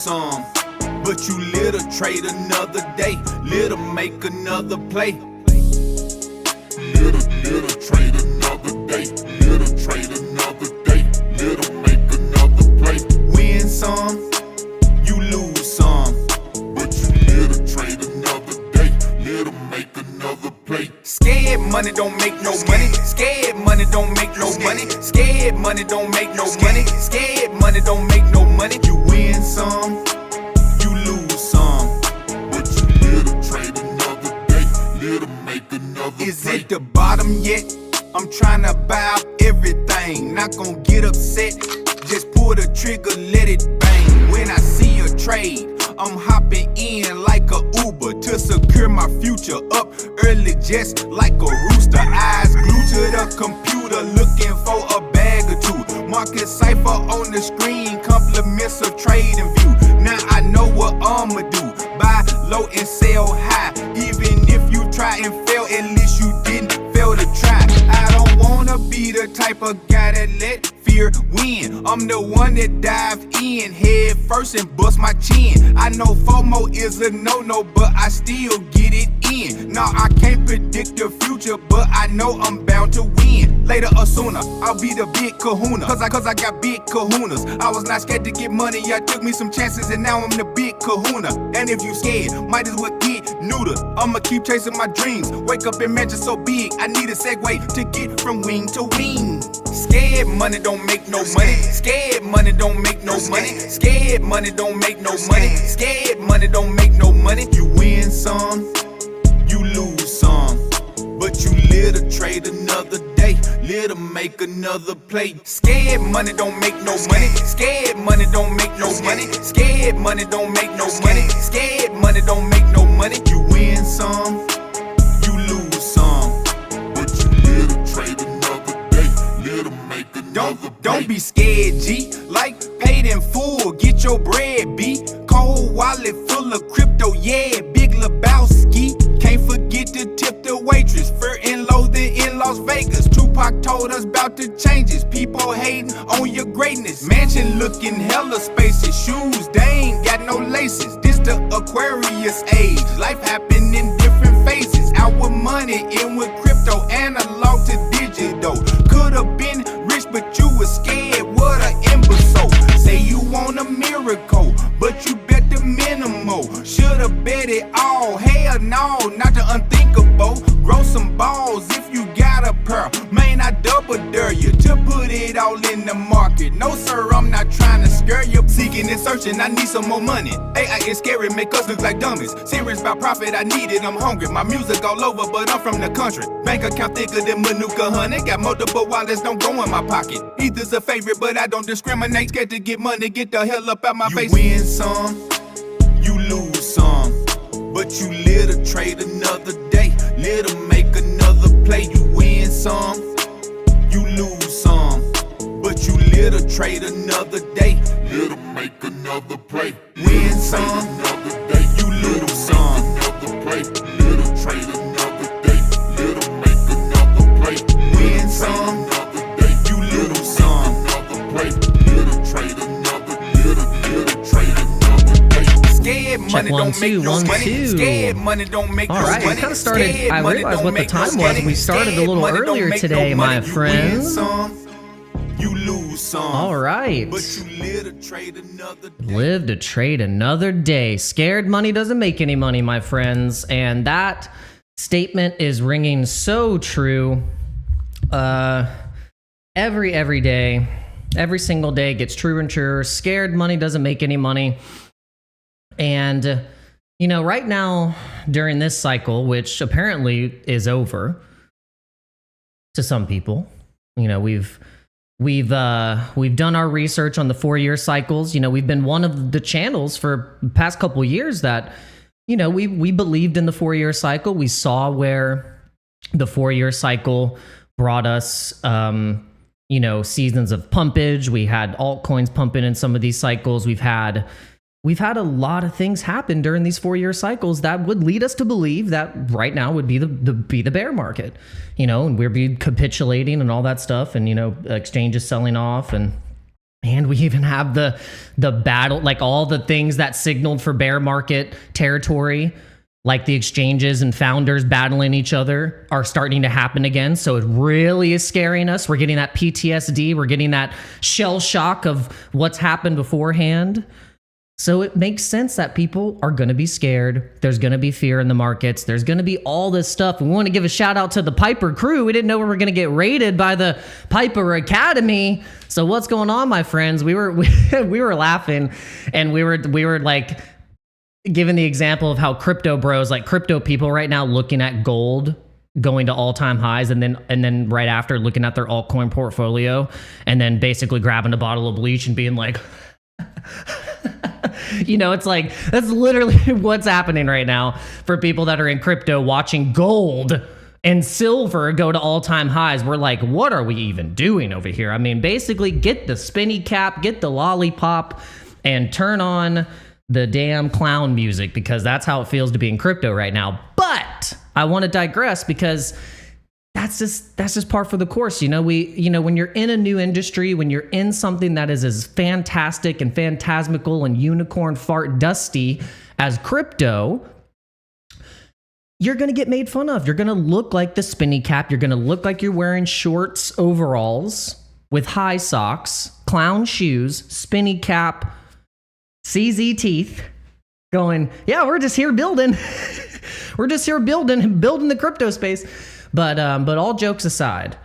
some, but you little trade another day, little make another play. Little trade another day, little trade another day, little make another play. Win some, you lose some, but you little trade another day, little make another play. Scared money don't make no money. Scared money don't make no money. Scared money don't make no money. Scared money don't make no money. You win some, you lose some, but you little trade another day, little make another play. Is it the bottom yet? I'm trying to buy up everything. Not gonna get upset, just pull the trigger, let it bang. When I see a trade, I'm hopping in like a Uber to secure my future. Up early just like a rooster, eyes glued to the computer, looking for a bag or two. Market cipher on the screen, compliments of trading view. Now I know what I'ma do, buy low and sell high. Even if you try and fail, at least you didn't fail to try. I don't wanna be the type of guy that let fear win. I'm the one that dive in head first and bust my chin. I know FOMO is a no-no, but I still get it in. Now I can't predict the future, but I know I'm bound to win. Later or sooner, I'll be the big kahuna, cause I got big kahunas. I was not scared to get money, I took me some chances and now I'm the big kahuna. And if you scared, might as well get neuter. I'ma keep chasing my dreams, wake up in mansion so big, I need a segue to get from wing to wing. Scared money don't make no money. Scared money don't make no money. Scared money don't make no money. Scared money don't make no money. You win some, you lose some, but you little trade another day, little make another play. Scared money don't make no money. Scared money don't make no money. Scared money don't make no money. Scared money don't make no money. You win some, you lose some, but you little trade another day, little make another play. Don't be scared, G. Like paid in full, get your bread, B. Cold wallet full of crypto, yeah, Big Lebowski. Can't forget to tip the waitress, Fear and Loathing in Las Vegas. Tupac told us about the changes, people hating on your greatness. Mansion looking hella spacious, shoes, they ain't got no laces. This the Aquarius age, life happen in different phases. Out with money, in with crypto, analog to digital. Could've been rich, but you was scared, what a imbecile. Say you want a miracle, but you bet the minimal. Should've bet it all, hell no, not the unthinkable. Grow some balls if you got a pair, man, I double dare you to put it all in the market. No sir, I'm not trying to scare you. Seeking and searching, I need some more money. AI is scary, make us look like dummies. Serious about profit, I need it, I'm hungry. My music all over, but I'm from the country. Bank account thicker than Manuka honey. Got multiple wallets, don't go in my pocket. ETH's a favorite, but I don't discriminate. Scared to get money, get the hell up out my face. You win some, you lose some, but you little trade another day, little make another play. You win some, you lose some, but you little trade another day, little make another play. Win some, you lose some, little trade another day, little make another play. Win some, you lose some, little trade another, little trade another day. Scared money don't make no money. Scared money don't make no money. Alright, we kind of started, I realized what the time was. We started a little earlier today, my friends. You lose some. Alright. But you live to trade another day. Live to trade another day. Scared money doesn't make any money, my friends. And that statement is ringing so true. Every day, every single day gets truer and truer. Scared money doesn't make any money. And, you know, right now during this cycle, which apparently is over to some people, you know, we've done our research on the 4-year cycles. You know, we've been one of the channels for the past couple years that, you know, we believed in the 4-year cycle. We saw where the 4-year cycle brought us, you know, seasons of pumpage. We had altcoins pumping in some of these cycles. We've had a lot of things happen during these 4-year cycles that would lead us to believe that right now would be the bear market, you know, and we'd be capitulating and all that stuff, and, you know, exchanges selling off and And we even have the battle, like all the things that signaled for bear market territory, like the exchanges and founders battling each other, are starting to happen again. So it really is scaring us. We're getting that PTSD. We're getting that shell shock of what's happened beforehand. So it makes sense that people are going to be scared. There's going to be fear in the markets. There's going to be all this stuff. We want to give a shout out to the Piper crew. We didn't know we were going to get raided by the Piper Academy. So what's going on, my friends? We were laughing, and we were like giving the example of how crypto bros, like crypto people right now, looking at gold going to all-time highs, and then right after looking at their altcoin portfolio, and then basically grabbing a bottle of bleach and being like, you know, it's like, that's literally what's happening right now for people that are in crypto, watching gold and silver go to all-time highs. We're like, what are we even doing over here? I mean, basically get the spinny cap, get the lollipop, and turn on the damn clown music, because that's how it feels to be in crypto right now. But I want to digress, because that's just part for the course. When you're in a new industry, when you're in something that is as fantastic and phantasmical and unicorn fart dusty as crypto, you're going to get made fun of. You're going to look like the spinny cap. You're going to look like you're wearing shorts, overalls with high socks, clown shoes, spinny cap, CZ teeth, going, yeah, we're just here building. We're just here building the crypto space. But all jokes aside,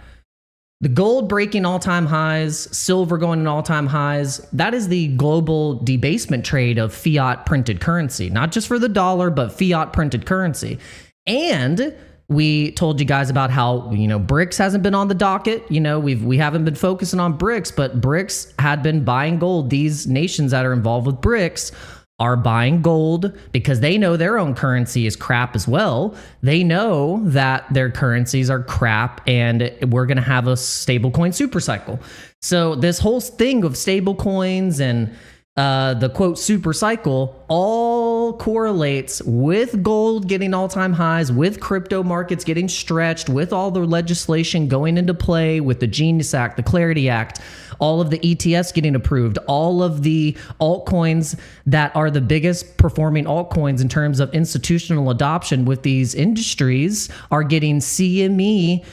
the gold breaking all-time highs, silver going in all-time highs, that is the global debasement trade of fiat printed currency, not just for the dollar, but fiat printed currency. And we told you guys about how, BRICS hasn't been on the docket. We haven't been focusing on BRICS, but BRICS had been buying gold. These nations that are involved with BRICS are buying gold because they know their own currency is crap as well. They know that their currencies are crap, and we're going to have a stablecoin super cycle. So this whole thing of stablecoins and the quote super cycle all correlates with gold getting all-time highs, with crypto markets getting stretched, with all the legislation going into play, with the Genius Act, the Clarity Act, all of the ETFs getting approved, all of the altcoins that are the biggest performing altcoins in terms of institutional adoption with these industries are getting CME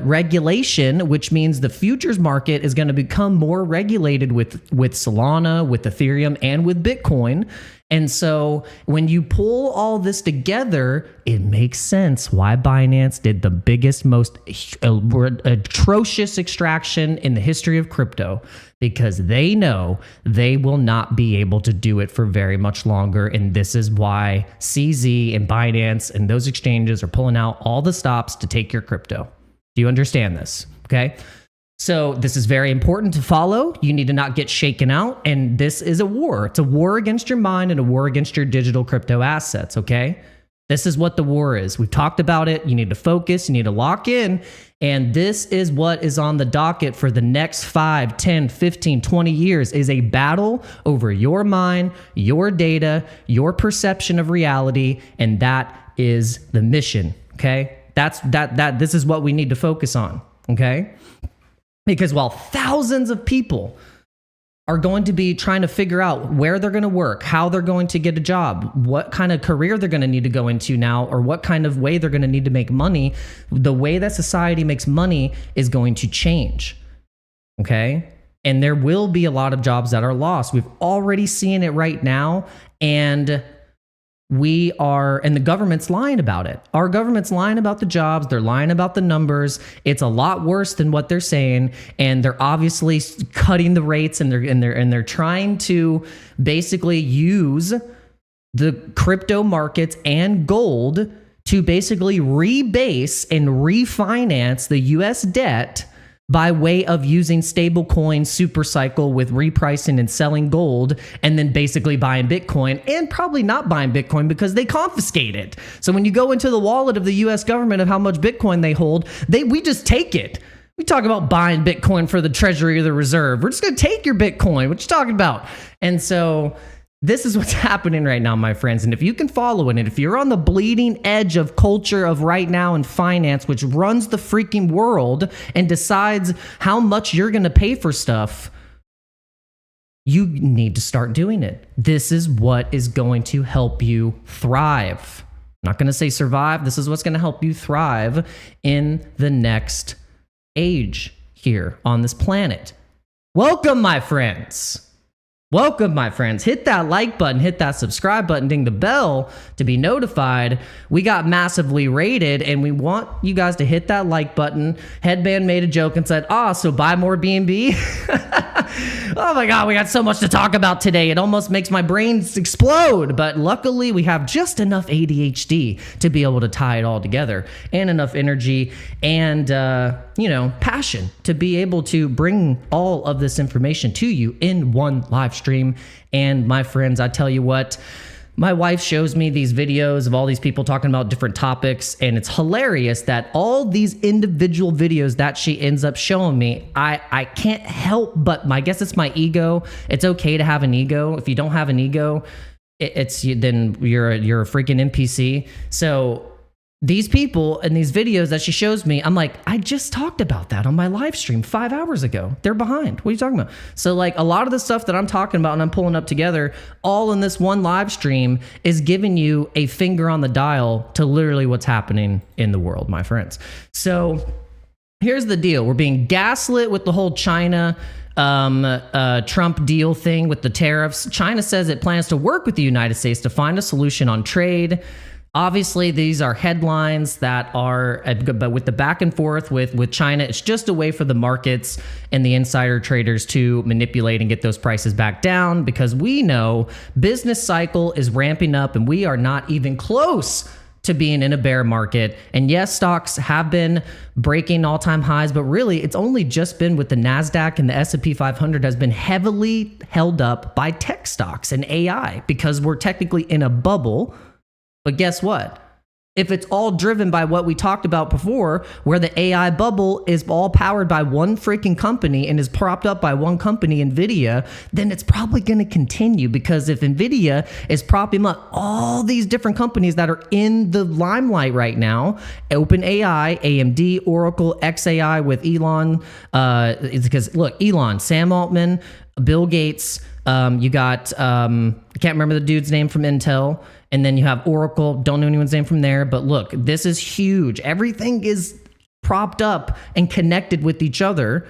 regulation, which means the futures market is going to become more regulated with Solana, with Ethereum, and with Bitcoin. And so when you pull all this together, it makes sense why Binance did the biggest, most atrocious extraction in the history of crypto, because they know they will not be able to do it for very much longer. And this is why CZ and Binance and those exchanges are pulling out all the stops to take your crypto. Do you understand this? Okay. So this is very important to follow. You need to not get shaken out. And this is a war. It's a war against your mind and a war against your digital crypto assets, okay? This is what the war is. We've talked about it. You need to focus. You need to lock in. And this is what is on the docket for the next 5, 10, 15, 20 years, is a battle over your mind, your data, your perception of reality. And that is the mission, okay? This is what we need to focus on, okay? Because while thousands of people are going to be trying to figure out where they're going to work, how they're going to get a job, what kind of career they're going to need to go into now, or what kind of way they're going to need to make money, the way that society makes money is going to change, okay? And there will be a lot of jobs that are lost. We've already seen it right now, and the government's lying about it. Our government's lying about the jobs. They're lying about the numbers. It's a lot worse than what they're saying. And they're obviously cutting the rates, and they're trying to basically use the crypto markets and gold to basically rebase and refinance the US debt by way of using stablecoin super cycle with repricing and selling gold, and then basically buying Bitcoin, and probably not buying Bitcoin because they confiscate it. So when you go into the wallet of the US government of how much Bitcoin they hold, we just take it. We talk about buying Bitcoin for the treasury or the reserve. We're just going to take your Bitcoin. What you talking about? And so This is what's happening right now, my friends. And if you can follow it, and if you're on the bleeding edge of culture of right now in finance, which runs the freaking world and decides how much you're going to pay for stuff, you need to start doing it. This is what is going to help you thrive. I'm not going to say survive. This is what's going to help you thrive in the next age here on this planet. Welcome, my friends. Welcome, my friends. Hit that like button, hit that subscribe button, ding the bell to be notified. We got massively rated, and we want you guys to hit that like button. Headband made a joke and said, so buy more BNB? Oh my God, we got so much to talk about today. It almost makes my brains explode, but luckily we have just enough ADHD to be able to tie it all together, and enough energy and, passion to be able to bring all of this information to you in one live stream. And my friends, I tell you what, my wife shows me these videos of all these people talking about different topics, and it's hilarious that all these individual videos that she ends up showing me, I can't help but, I guess it's my ego. It's okay to have an ego. If you don't have an ego, then you're a freaking NPC. So these people and these videos that she shows me, I'm like, I just talked about that on my live stream 5 hours ago. They're behind. What are you talking about? So like a lot of the stuff that I'm talking about and I'm pulling up together all in this one live stream is giving you a finger on the dial to literally what's happening in the world, my friends. So here's the deal. We're being gaslit with the whole China Trump deal thing with the tariffs. China says it plans to work with the United States to find a solution on trade. Obviously, these are headlines that are, but with the back and forth with China, it's just a way for the markets and the insider traders to manipulate and get those prices back down, because we know business cycle is ramping up and we are not even close to being in a bear market. And yes, stocks have been breaking all-time highs, but really it's only just been with the NASDAQ, and the S&P 500 has been heavily held up by tech stocks and AI because we're technically in a bubble. But guess what? If it's all driven by what we talked about before, where the AI bubble is all powered by one freaking company and is propped up by one company, NVIDIA, then it's probably going to continue, because if NVIDIA is propping up all these different companies that are in the limelight right now, OpenAI, AMD, Oracle, XAI with Elon, because look, Elon, Sam Altman, Bill Gates, you got, I can't remember the dude's name from Intel. And then you have Oracle, don't know anyone's name from there, but look, this is huge. Everything is propped up and connected with each other.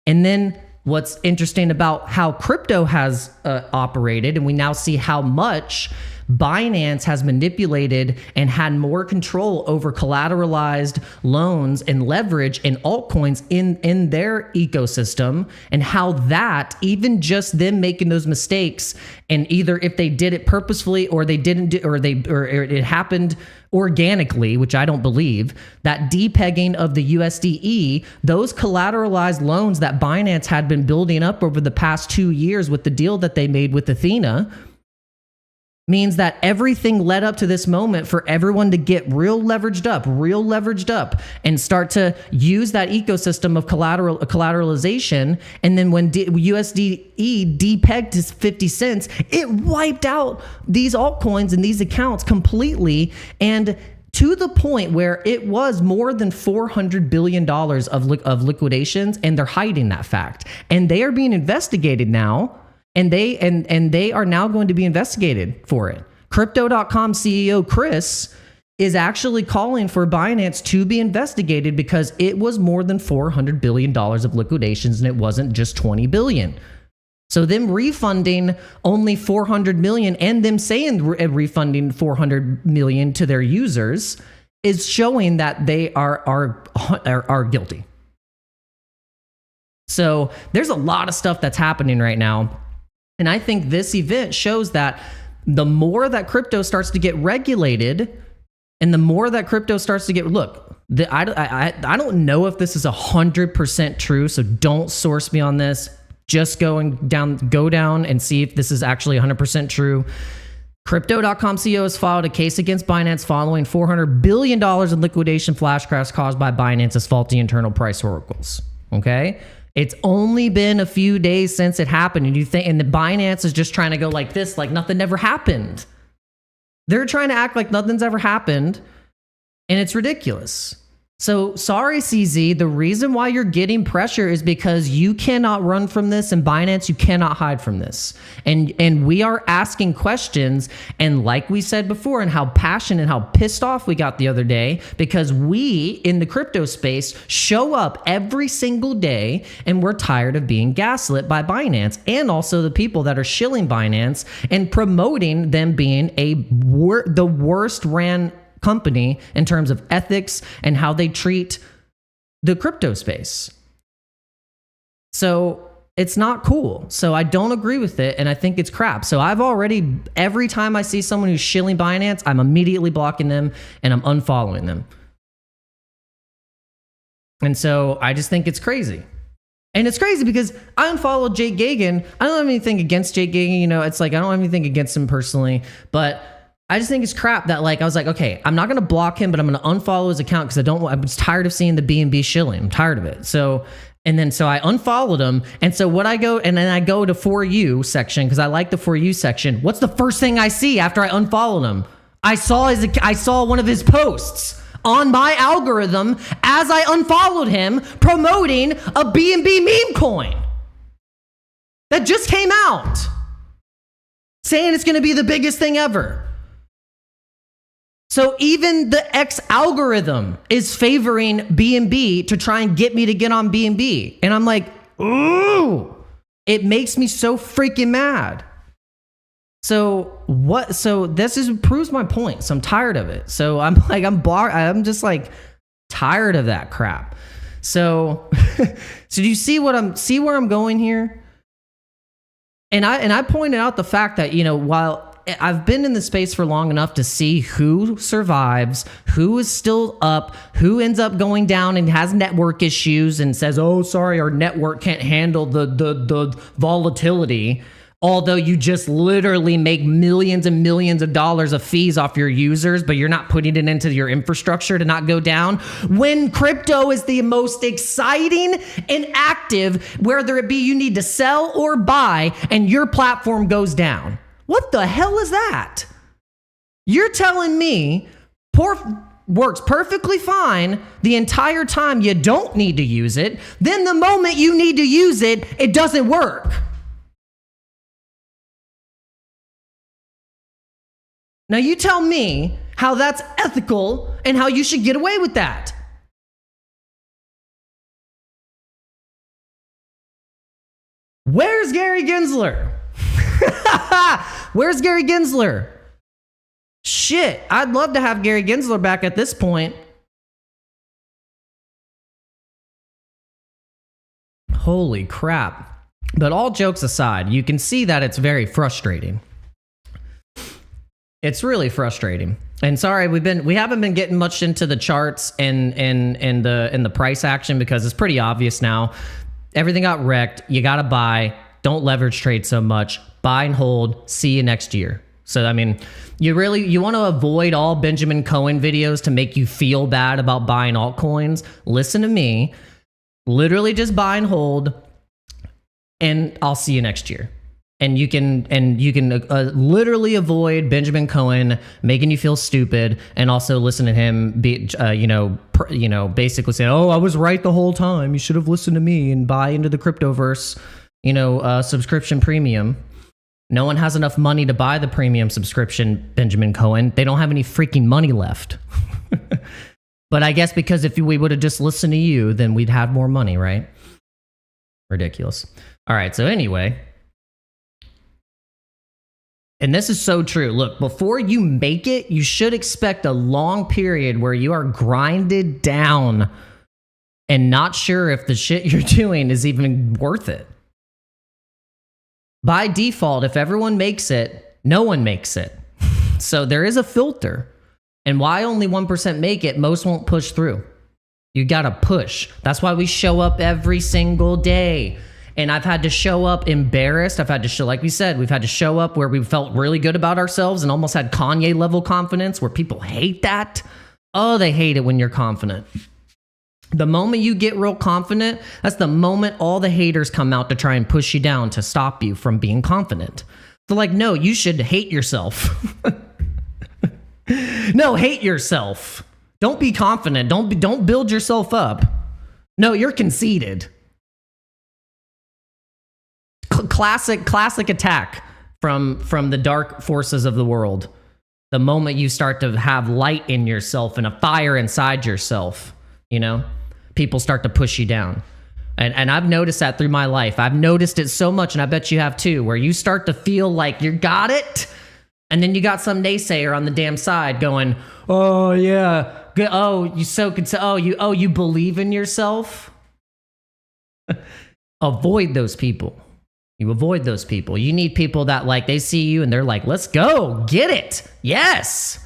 And then what's interesting about how crypto has operated, and we now see how much Binance has manipulated and had more control over collateralized loans and leverage in altcoins in their ecosystem, and how that, even just them making those mistakes, and either if they did it purposefully or they didn't do, or it happened organically, which I don't believe, that depegging of the USDE, those collateralized loans that Binance had been building up over the past 2 years with the deal that they made with Athena, means that everything led up to this moment for everyone to get real leveraged up and start to use that ecosystem of collateralization. And then when USDE depegged to 50 cents, it wiped out these altcoins and these accounts completely, and to the point where it was more than $400 billion of liquidations, and they're hiding that fact. And they are being investigated now. And they are now going to be investigated for it. Crypto.com CEO Chris is actually calling for Binance to be investigated because it was more than $400 billion of liquidations, and it wasn't just 20 billion. So them refunding only 400 million and them saying refunding 400 million to their users is showing that they are guilty. So there's a lot of stuff that's happening right now. And I think this event shows that the more that crypto starts to get regulated, and the more that crypto starts to get, I don't know if this is 100% true, so don't source me on this. Just go down and see if this is actually 100% true. Crypto.com CEO has filed a case against Binance following $400 billion in liquidation flash crash caused by Binance's faulty internal price oracles. Okay? It's only been a few days since it happened, and and the Binance is just trying to go like this, like nothing ever happened. They're trying to act like nothing's ever happened, and it's ridiculous. So sorry, CZ, the reason why you're getting pressure is because you cannot run from this, and Binance, you cannot hide from this. And we are asking questions, and like we said before, and how passionate and how pissed off we got the other day, because we in the crypto space show up every single day, and we're tired of being gaslit by Binance, and also the people that are shilling Binance and promoting them being the worst ran company in terms of ethics and how they treat the crypto space. So it's not cool. So I don't agree with it, and I think it's crap. So every time I see someone who's shilling Binance, I'm immediately blocking them and I'm unfollowing them. And so I just think it's crazy. And it's crazy because I unfollowed Jake Gagan. I don't have anything against Jake Gagan. You know, it's like I don't have anything against him personally, but I just think it's crap that, like, I was like, okay, I'm not going to block him, but I'm going to unfollow his account because I'm just tired of seeing the BNB shilling. I'm tired of it. So I unfollowed him. And so then I go to For You section because I like the For You section. What's the first thing I see after I unfollowed him? I saw one of his posts on my algorithm as I unfollowed him promoting a BNB meme coin that just came out saying it's going to be the biggest thing ever. So even the X algorithm is favoring BNB to try and get me to get on BNB. And I'm like, ooh, it makes me so freaking mad. So this proves my point. So I'm tired of it. So I'm just like tired of that crap. So do you see where I'm going here? And I pointed out the fact that, you know, while I've been in the space for long enough to see who survives, who is still up, who ends up going down and has network issues and says, oh, sorry, our network can't handle the volatility. Although you just literally make millions and millions of dollars of fees off your users, but you're not putting it into your infrastructure to not go down. When crypto is the most exciting and active, whether it be you need to sell or buy, and your platform goes down. What the hell is that? You're telling me works perfectly fine the entire time you don't need to use it. Then the moment you need to use it, it doesn't work. Now you tell me how that's ethical and how you should get away with that. Where's Gary Gensler? Where's Gary Gensler? Shit, I'd love to have Gary Gensler back at this point. Holy crap. But all jokes aside, you can see that it's very frustrating. It's really frustrating. And sorry, we haven't been getting much into the charts and the price action because it's pretty obvious now. Everything got wrecked. You got to buy. Don't leverage trade so much. Buy and hold. See you next year. So, I mean, you want to avoid all Benjamin Cohen videos to make you feel bad about buying altcoins. Listen to me. Literally just buy and hold, and I'll see you next year. And you can literally avoid Benjamin Cohen making you feel stupid, and also listen to him basically say, "Oh, I was right the whole time. You should have listened to me and buy into the cryptoverse." Subscription premium. No one has enough money to buy the premium subscription, Benjamin Cohen. They don't have any freaking money left. But I guess because if we would have just listened to you, then we'd have more money, right? Ridiculous. All right, so anyway. And this is so true. Look, before you make it, you should expect a long period where you are grinded down and not sure if the shit you're doing is even worth it. By default, if everyone makes it, no one makes it. So there is a filter. And why only 1% make it, most won't push through. You gotta push. That's why we show up every single day. And I've had to show up embarrassed. I've had to show, like we said, we've had to show up where we felt really good about ourselves and almost had Kanye level confidence, where people hate that. Oh, they hate it when you're confident. The moment you get real confident, that's the moment all the haters come out to try and push you down to stop you from being confident. They're like, no, you should hate yourself. No, hate yourself. Don't be confident. Don't build yourself up. No, you're conceited. Classic attack from the dark forces of the world. The moment you start to have light in yourself and a fire inside yourself, you know, people start to push you down. And I've noticed that through my life. I've noticed it so much, and I bet you have too, where you start to feel like you got it, and then you got some naysayer on the damn side going, oh yeah, oh you so could say, oh you believe in yourself. Avoid those people. You avoid those people. You need people that like they see you and they're like, let's go, get it, yes.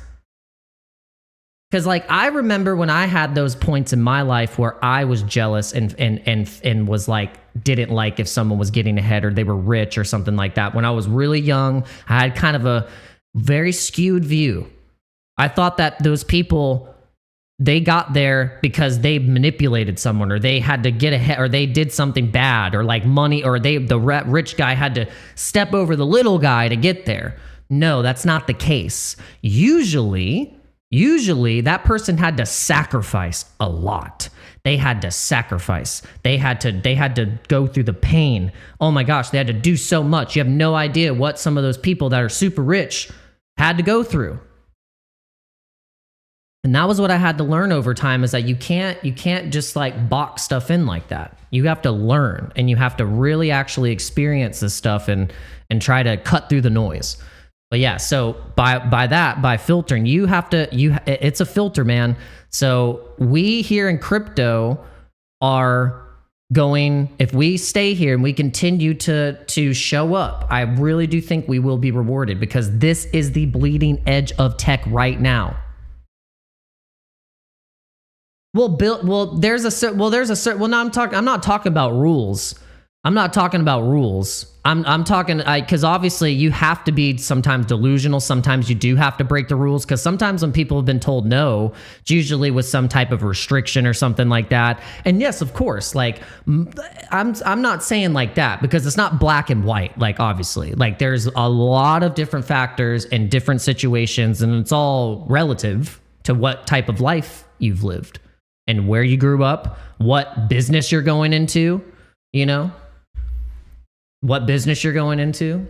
Because like I remember when I had those points in my life where I was jealous and was like didn't like if someone was getting ahead or they were rich or something like that. When I was really young, I had kind of a very skewed view. I thought that those people, they got there because they manipulated someone or they had to get ahead or they did something bad or like money or the rich guy had to step over the little guy to get there. No, that's not the case. Usually that person had to sacrifice a lot. They had to sacrifice. They had to go through the pain. Oh my gosh, they had to do so much. You have no idea what some of those people that are super rich had to go through. And that was what I had to learn over time, is that you can't just like box stuff in like that. You have to learn, and you have to really actually experience this stuff and try to cut through the noise. But yeah, so by filtering, it's a filter, man. So we here in crypto are going, if we stay here and we continue to show up, I really do think we will be rewarded, because this is the bleeding edge of tech right now. I'm not talking about rules. I'm talking, because obviously you have to be sometimes delusional. Sometimes you do have to break the rules, because sometimes when people have been told no, it's usually with some type of restriction or something like that. And yes, of course, like I'm not saying like that, because it's not black and white. Like obviously, like there's a lot of different factors and different situations, and it's all relative to what type of life you've lived and where you grew up, what business you're going into, you know? What business you're going into.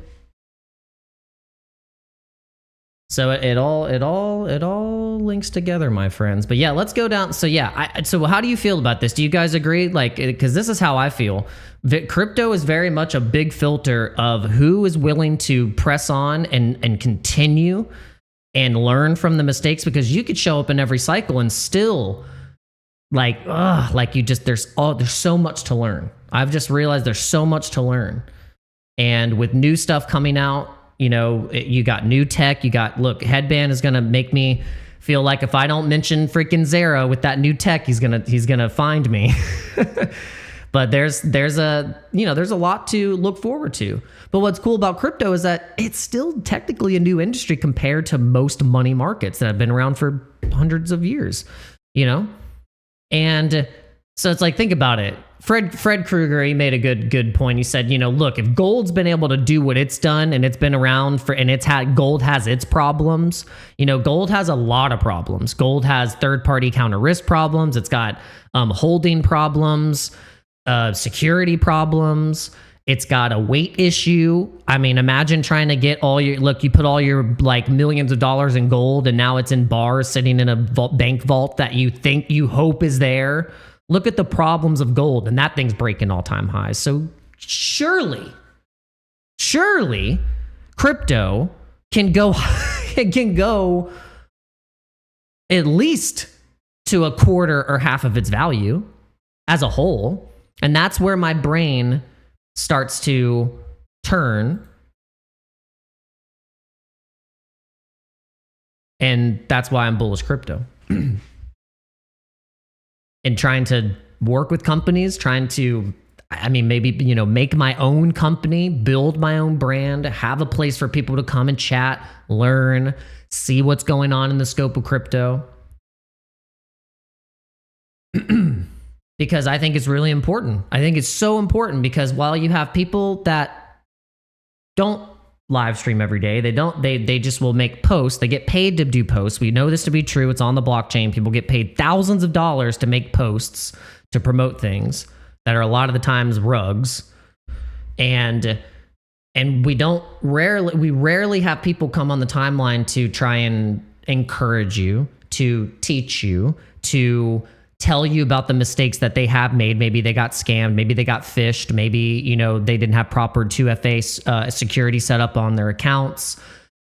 So it all links together, my friends. But yeah, let's go down. So yeah, so how do you feel about this? Do you guys agree? Like, because this is how I feel. Crypto is very much a big filter of who is willing to press on and continue and learn from the mistakes, because you could show up in every cycle and still like there's so much to learn. I've just realized there's so much to learn. And with new stuff coming out, you know, you got new tech, look, Headband is going to make me feel like if I don't mention freaking Zara with that new tech, he's going to find me. But there's a lot to look forward to. But what's cool about crypto is that it's still technically a new industry compared to most money markets that have been around for hundreds of years, you know? And so it's like, think about it. Fred Krueger, he made a good point. He said, you know, look, if gold's been able to do what it's done, and it's been around gold has its problems. You know, gold has a lot of problems. Gold has third-party counter risk problems. It's got holding problems, security problems. It's got a weight issue. I mean, imagine trying to get you put all your like millions of dollars in gold, and now it's in bars sitting in a bank vault that you hope is there. Look at the problems of gold, and that thing's breaking all-time highs. So surely, crypto can go at least to a quarter or half of its value as a whole. And that's where my brain starts to turn. And that's why I'm bullish crypto. And trying to work with companies, maybe, you know, make my own company, build my own brand, have a place for people to come and chat, learn, see what's going on in the scope of crypto. because I think it's really important. I think it's so important because while you have people that don't live stream every day, they just will make posts. They get paid to do posts. We know this to be true. It's on the blockchain. People get paid thousands of dollars to make posts to promote things that are a lot of the times rugs. And we rarely have people come on the timeline to try and encourage you, to teach you, to tell you about the mistakes that they have made. Maybe they got scammed, maybe they got phished, maybe, they didn't have proper 2FA security set up on their accounts.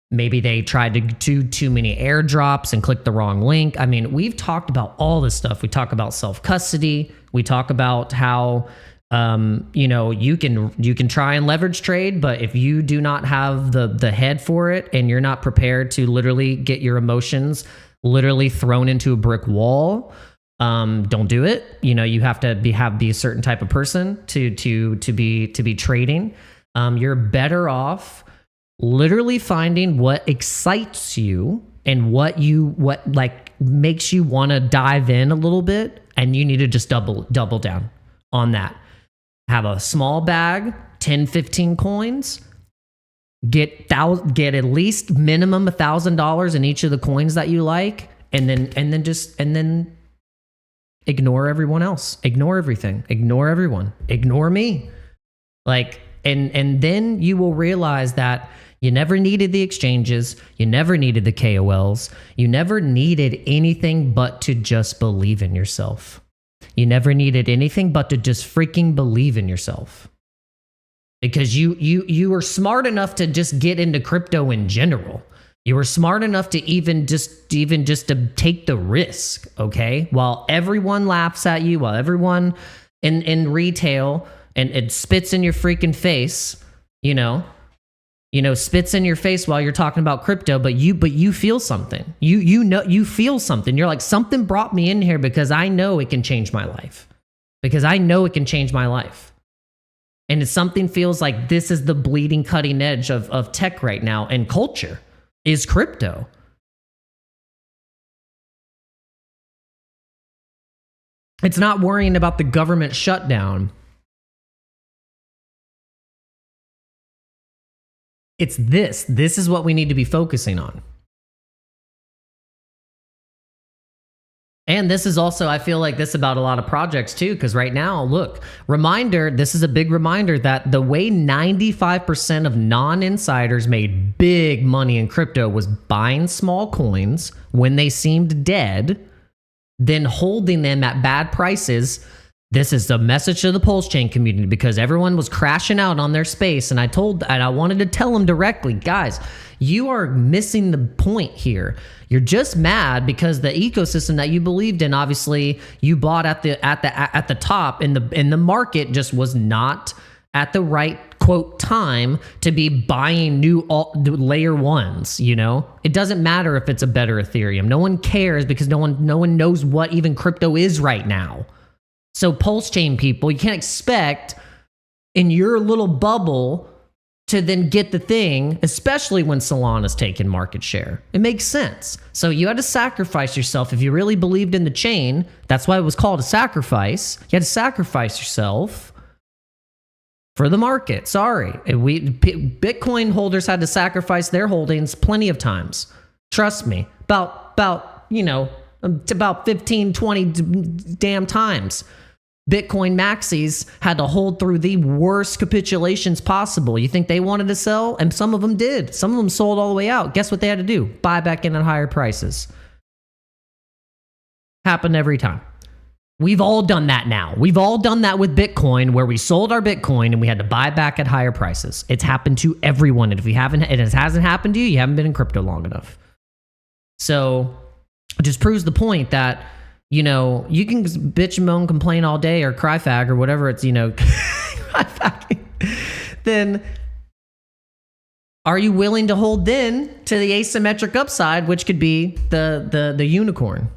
Maybe they tried to do too many airdrops and click the wrong link. I mean, we've talked about all this stuff. We talk about self-custody. We talk about how you can try and leverage trade, but if you do not have the head for it and you're not prepared to literally get your emotions literally thrown into a brick wall, don't do it. You have to be a certain type of person to be trading. You're better off literally finding what excites you and what makes you want to dive in a little bit, and you need to just double down on that. Have a small bag, 10, 15 coins, get at least minimum $1,000 in each of the coins that you like, and then ignore everyone else. Ignore everything. Ignore everyone. Ignore me. And then you will realize that you never needed the exchanges. You never needed the KOLs. You never needed anything but to just believe in yourself. You never needed anything but to just freaking believe in yourself. Because you were smart enough to just get into crypto in general. You were smart enough to even just to take the risk, okay? While everyone laughs at you, while everyone in retail and it spits in your freaking face, spits in your face while you're talking about crypto, but you feel something. You feel something. You're like, something brought me in here because I know it can change my life. Because I know it can change my life. And it's something feels like this is the bleeding cutting edge of tech right now, and culture is crypto. It's not worrying about the government shutdown. It's this. This is what we need to be focusing on. And this is also, I feel like this about a lot of projects too, because right now, look, this is a big reminder that the way 95% of non-insiders made big money in crypto was buying small coins when they seemed dead, then holding them at bad prices. This is the message to the Pulse Chain community, because everyone was crashing out on their space. And I wanted to tell them directly, guys, you are missing the point here. You're just mad because the ecosystem that you believed in, obviously you bought at the top, and the market just was not at the right quote time to be buying new layer ones. It doesn't matter if it's a better Ethereum. No one cares because no one knows what even crypto is right now. So Pulse Chain people, you can't expect in your little bubble to then get the thing, especially when Solana's taking market share. It makes sense. So you had to sacrifice yourself if you really believed in the chain. That's why it was called a sacrifice. You had to sacrifice yourself for the market. Sorry. Bitcoin holders had to sacrifice their holdings plenty of times. Trust me. About 15, 20 damn times. Bitcoin maxis had to hold through the worst capitulations possible. You think they wanted to sell? And some of them did. Some of them sold all the way out. Guess what they had to do? Buy back in at higher prices. Happened every time. We've all done that now. We've all done that with Bitcoin, where we sold our Bitcoin and we had to buy back at higher prices. It's happened to everyone. And if it hasn't happened to you, you haven't been in crypto long enough. So it just proves the point that, you can bitch and moan, complain all day, or cry fag, or whatever it's, then are you willing to hold then to the asymmetric upside, which could be the unicorn?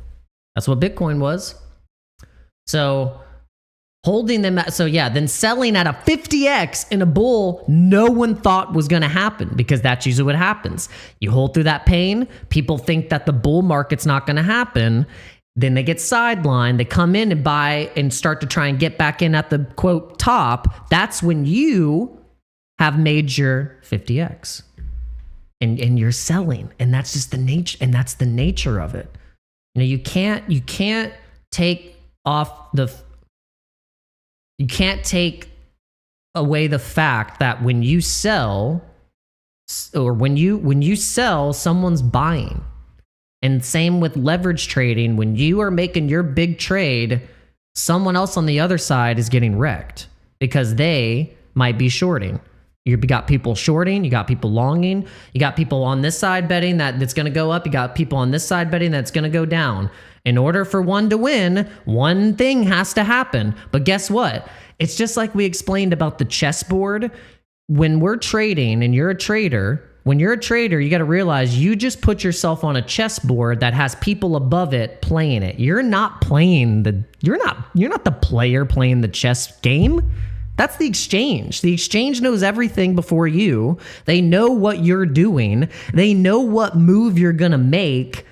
That's what Bitcoin was. So holding them, then selling at a 50x in a bull, no one thought was going to happen, because that's usually what happens. You hold through that pain, people think that the bull market's not going to happen, Then they get sidelined. They come in and buy and start to try and get back in at the quote top. That's when you have made your 50x. And you're selling. And that's just the nature, and that's the nature of it. You know, you can't take away the fact that when you sell, or when you sell, someone's buying. And same with leverage trading. When you are making your big trade, someone else on the other side is getting wrecked because they might be shorting. You got people shorting, you got people longing, you got people on this side betting that it's going to go up, you got people on this side betting that's going to go down. In order for one to win, one thing has to happen. But guess what? It's just like we explained about the chessboard. When we're trading and you're a trader, when you're a trader, you got to realize you just put yourself on a chessboard that has people above it playing it. You're not the player playing the chess game. That's the exchange. The exchange knows everything before you. They know what you're doing. They know what move you're going to make,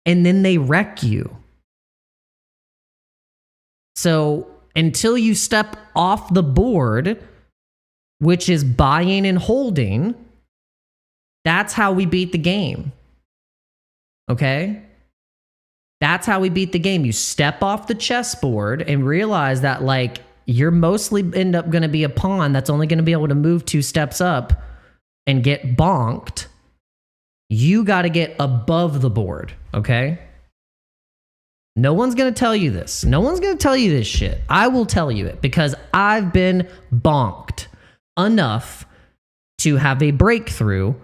and then they wreck you. So until you step off the board, which is buying and holding, that's how we beat the game. Okay? That's how we beat the game. You step off the chessboard and realize that, like, you're mostly end up going to be a pawn that's only going to be able to move 2 steps up and get bonked. You got to get above the board, okay? No one's going to tell you this. No one's going to tell you this shit. I will tell you it because I've been bonked enough to have a breakthrough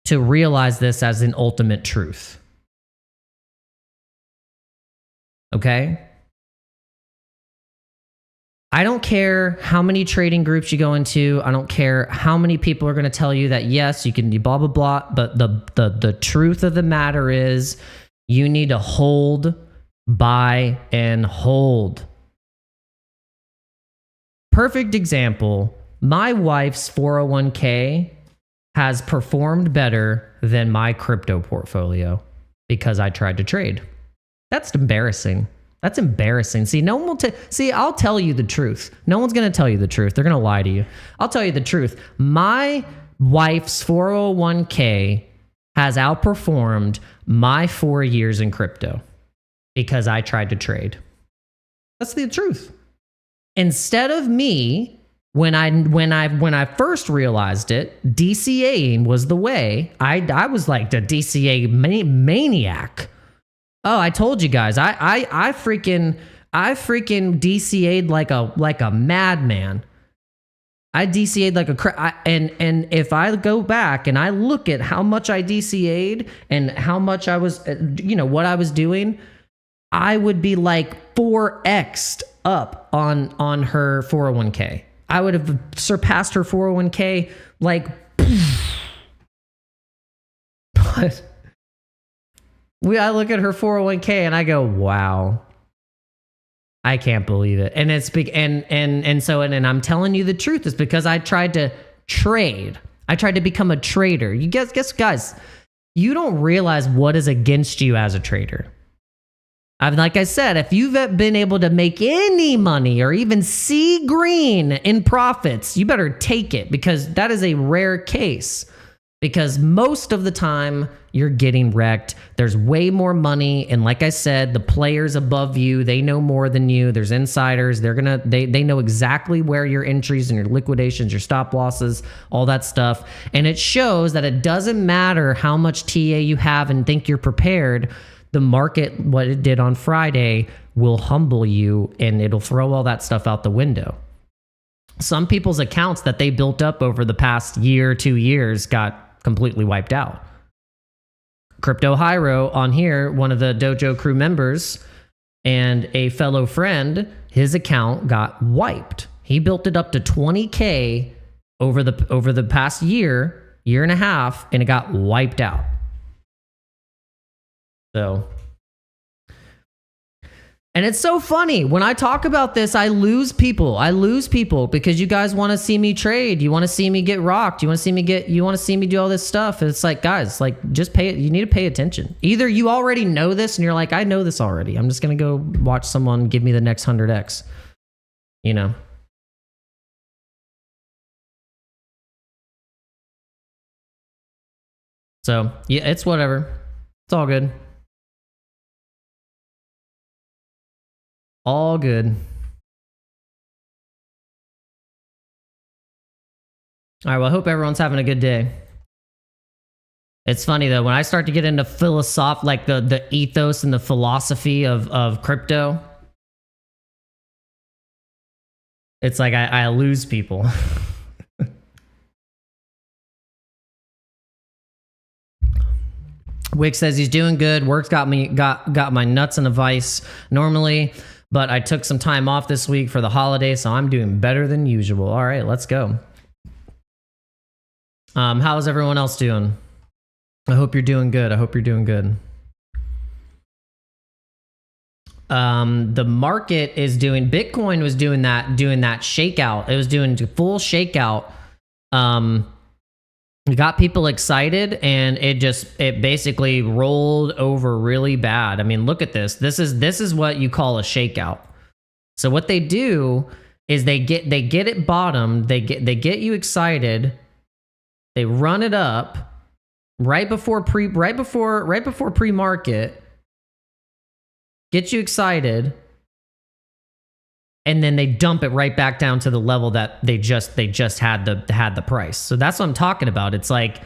to realize this as an ultimate truth. Okay? I don't care how many trading groups you go into. I don't care how many people are going to tell you that, yes, you can do blah, blah, blah. But the truth of the matter is you need to hold, buy, and hold. Perfect example. My wife's 401k has performed better than my crypto portfolio because I tried to trade. That's embarrassing. That's embarrassing. See, no one will I'll tell you the truth. No one's going to tell you the truth. They're going to lie to you. I'll tell you the truth. My wife's 401k has outperformed my 4 years in crypto because I tried to trade. That's the truth. Instead of me, when I first realized it, DCAing was the way. I was like the DCA maniac. Oh, I told you guys. I freaking DCA'd like a madman. I DCA'd like and if I go back and I look at how much I DCA'd and how much I was, what I was doing, I would be like 4x'd up on her 401k. I would have surpassed her 401k like, but I look at her 401k and I go, wow, I can't believe it. And it's big. And I'm telling you the truth. It's because I tried to trade. I tried to become a trader. You guys, you don't realize what is against you as a trader. Like I said, if you've been able to make any money or even see green in profits, you better take it because that is a rare case. Because most of the time you're getting wrecked. There's way more money. And like I said, the players above you, they know more than you. There's insiders. They know exactly where your entries and your liquidations, your stop losses, all that stuff. And it shows that it doesn't matter how much TA you have and think you're prepared. The market, what it did on Friday, will humble you and it'll throw all that stuff out the window. Some people's accounts that they built up over the past year, 2 years got completely wiped out. Crypto Hyro on here, one of the Dojo crew members and a fellow friend, his account got wiped. He built it up to 20K over the past year and a half, and it got wiped out. So And it's so funny when I talk about this, I lose people. Because you guys want to see me trade. You want to see me get rocked. You want to see me do all this stuff. And it's like, guys, like just you need to pay attention. Either you already know this and you're like, I know this already. I'm just going to go watch someone give me the next 100x, you know? So yeah, it's whatever. It's all good. All good. All right, well, I hope everyone's having a good day. It's funny, though, when I start to get into like the ethos and the philosophy of crypto, it's like I lose people. Wick says he's doing good. Work's got my nuts in a vice normally, but I took some time off this week for the holiday, so I'm doing better than usual. All right, let's go. How's everyone else doing? I hope you're doing good. The market is doing, Bitcoin was doing that shakeout. It was doing full shakeout. It got people excited and it basically rolled over really bad. I mean, look at this. This is what you call a shakeout. So what they do is they get it bottomed, they get you excited, they run it up right before pre-market, get you excited, and then they dump it right back down to the level that they just had the price. So that's what I'm talking about. It's like,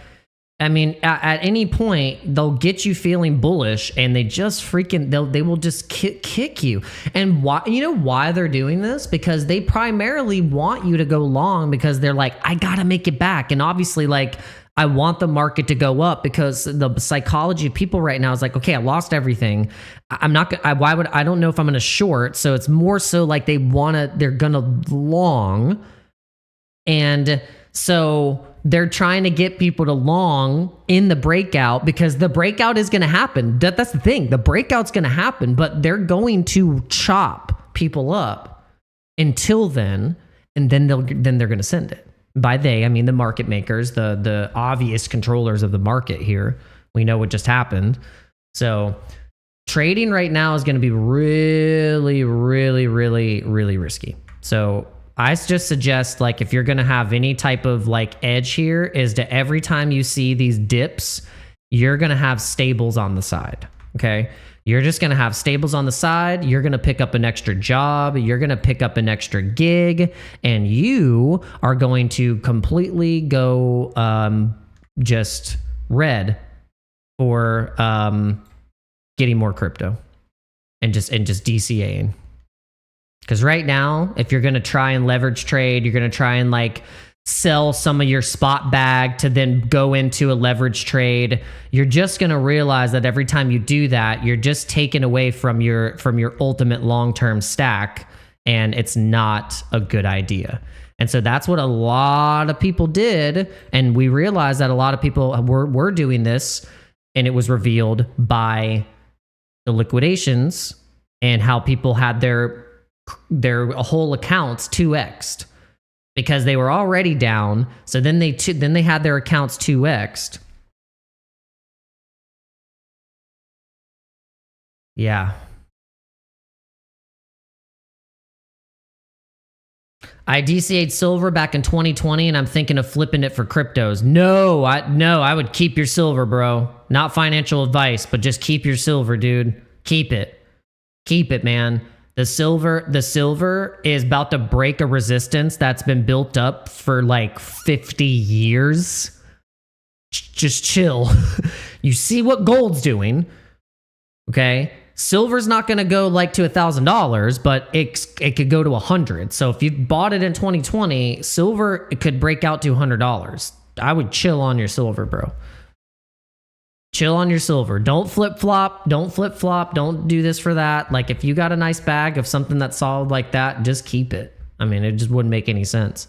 I mean, at any point they'll get you feeling bullish, and they just they will just kick you. And why? You know why they're doing this? Because they primarily want you to go long, because they're like, I gotta make it back. And obviously, like, I want the market to go up, because the psychology of people right now is like, okay, I lost everything. I don't know if I'm going to short. So it's more so like they're going to long. And so they're trying to get people to long in the breakout, because the breakout is going to happen. That's the thing. The breakout's going to happen, but they're going to chop people up until then. And then they're going to send it. By they, I mean the market makers, the obvious controllers of the market here. We know what just happened. So trading right now is going to be really, really, really, really risky. So I just suggest, like, if you're going to have any type of like edge here, is to every time you see these dips, you're going to have stables on the side. Okay. You're just going to have stables on the side. You're going to pick up an extra job. You're going to pick up an extra gig, and you are going to completely go just red for getting more crypto and just DCAing. Because right now, if you're going to try and leverage trade, you're going to try and like sell some of your spot bag to then go into a leverage trade, you're just going to realize that every time you do that, you're just taking away from your ultimate long-term stack, and it's not a good idea. And so that's what a lot of people did, and we realized that a lot of people were doing this, and it was revealed by the liquidations and how people had their whole accounts 2x'd. Because they were already down, so then they had their accounts 2x'd. Yeah. I DCA'd silver back in 2020, and I'm thinking of flipping it for cryptos. No, I would keep your silver, bro. Not financial advice, but just keep your silver, dude. Keep it, man. The silver is about to break a resistance that's been built up for like 50 years. Just chill. You see what gold's doing, okay? Silver's not going to go like to $1,000, but it could go to 100. So if you bought it in 2020, silver, it could break out to $100. I would chill on your silver, bro. Chill on your silver. Don't flip-flop. Don't do this for that. Like, if you got a nice bag of something that's solid like that, just keep it. I mean, it just wouldn't make any sense.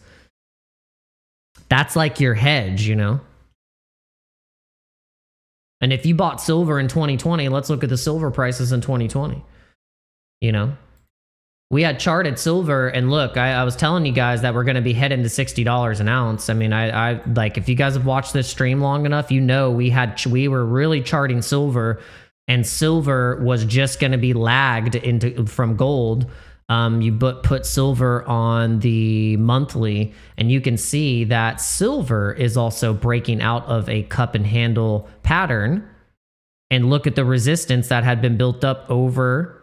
That's like your hedge, you know? And if you bought silver in 2020, let's look at the silver prices in 2020. you know. We had charted silver, and look, I was telling you guys that we're going to be heading to $60 an ounce. I mean, I like, if you guys have watched this stream long enough, you know we were really charting silver, and silver was just going to be lagged from gold. You put silver on the monthly, and you can see that silver is also breaking out of a cup and handle pattern. And look at the resistance that had been built up over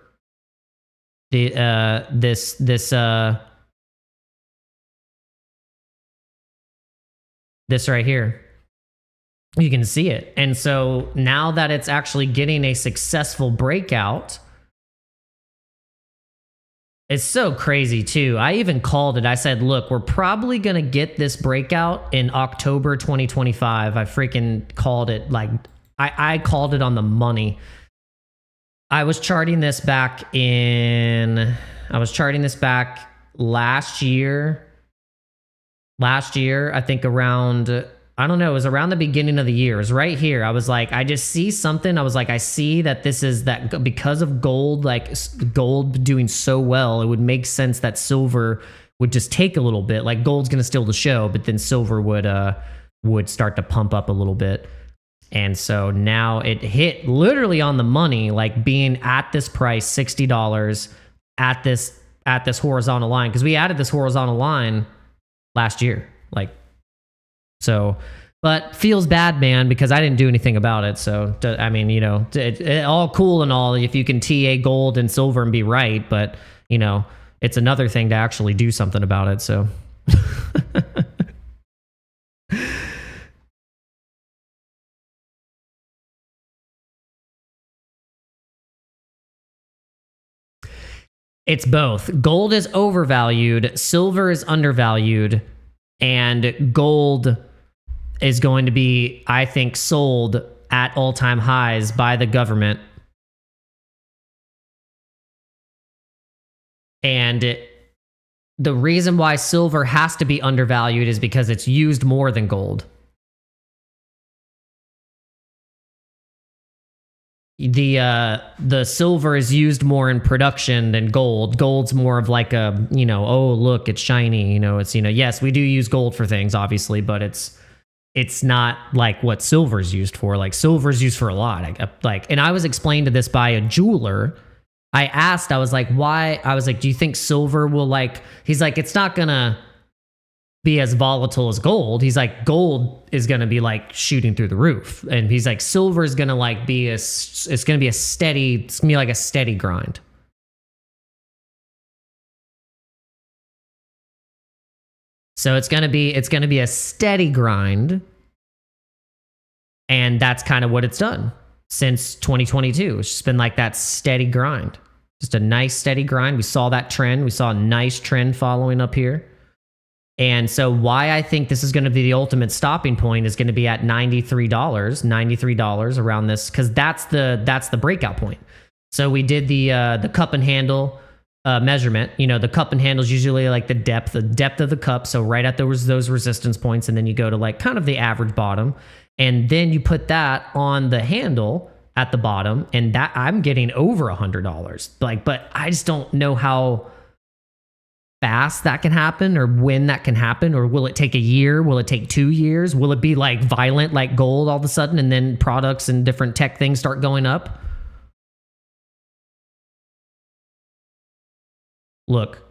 the this right here. You can see it. And so now that it's actually getting a successful breakout, it's so crazy too. I even called it. I said, look, we're probably going to get this breakout in October 2025. I freaking called it. Like, I called it on the money. I was charting this back last year. I think around, I don't know, it was around the beginning of the year. It was right here. I was like, I just see something. I was like, I see that this is that because of gold, like gold doing so well, it would make sense that silver would just take a little bit. Like gold's going to steal the show, but then silver would start to pump up a little bit. And so now it hit literally on the money, like being at this price, $60 at this horizontal line. Cause we added this horizontal line last year. Like, so, but feels bad, man, because I didn't do anything about it. So, I mean, you know, it all cool and all if you can TA gold and silver and be right, but you know, it's another thing to actually do something about it. So it's both. Gold is overvalued, silver is undervalued, and gold is going to be, I think, sold at all-time highs by the government. And the reason why silver has to be undervalued is because it's used more than gold. The silver is used more in production than gold. Gold's more of like a, you know, oh look, it's shiny, you know, it's, you know, yes, we do use gold for things obviously, but it's not like what silver's used for. Like silver's used for a lot. And I was explained to this by a jeweler. I was like, why? I was like, do you think silver will like, he's like, it's not gonna be as volatile as gold. He's like, gold is going to be like shooting through the roof. And he's like, silver is going to like be it's going to be like a steady grind. So it's going to be a steady grind. And that's kind of what it's done since 2022. It's just been like that steady grind. Just a nice steady grind. We saw that trend. We saw a nice trend following up here. And so why I think this is going to be the ultimate stopping point is going to be at $93 around this, because that's the breakout point. So we did the cup and handle measurement. You know, the cup and handle is usually like the depth of the cup. So right at those resistance points, and then you go to like kind of the average bottom, and then you put that on the handle at the bottom, and that I'm getting over $100. Like, but I just don't know how fast that can happen or when that can happen, or will it take a year? Will it take 2 years? Will it be like violent like gold all of a sudden, and then products and different tech things start going up? Look,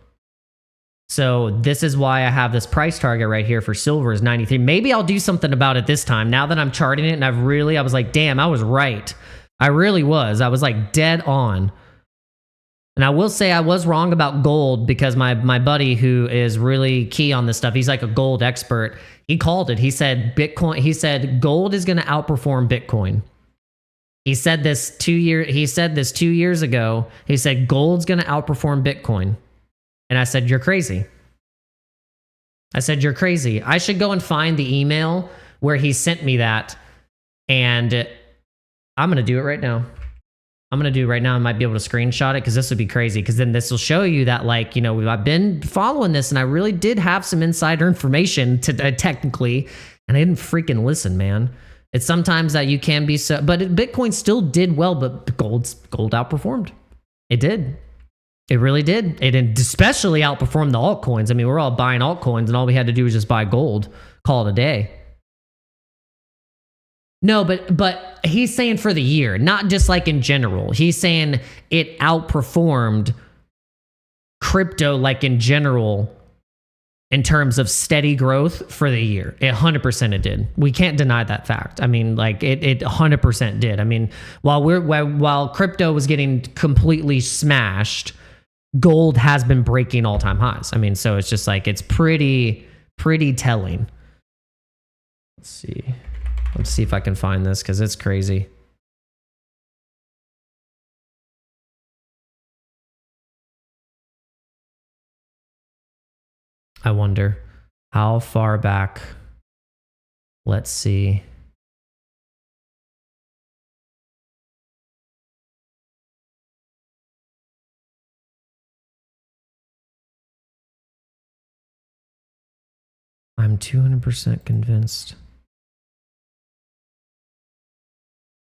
so this is why I have this price target right here for silver is 93. Maybe I'll do something about it this time now that I'm charting it, and I was like, damn, I was right. I really was. I was like dead on. And I will say I was wrong about gold, because my buddy who is really key on this stuff, he's like a gold expert. He called it. He said gold is going to outperform Bitcoin. He said this 2 years ago. He said gold's going to outperform Bitcoin. And I said, you're crazy. I should go and find the email where he sent me that. And I'm going to do it right now. I might be able to screenshot it, because this would be crazy. Because then this will show you that, like, you know, I've been following this, and I really did have some insider information technically, and I didn't freaking listen, man. It's sometimes that you can be so, but Bitcoin still did well, but gold outperformed. It did. It really did. It especially outperformed the altcoins. I mean, we're all buying altcoins, and all we had to do was just buy gold, call it a day. No, but he's saying for the year, not just like in general. He's saying it outperformed crypto like in general in terms of steady growth for the year. 100% it did. We can't deny that fact. I mean, like it 100% did. I mean, while crypto was getting completely smashed, gold has been breaking all-time highs. I mean, so it's just like it's pretty telling. Let's see if I can find this because it's crazy. I wonder how far back. Let's see. I'm 200% convinced.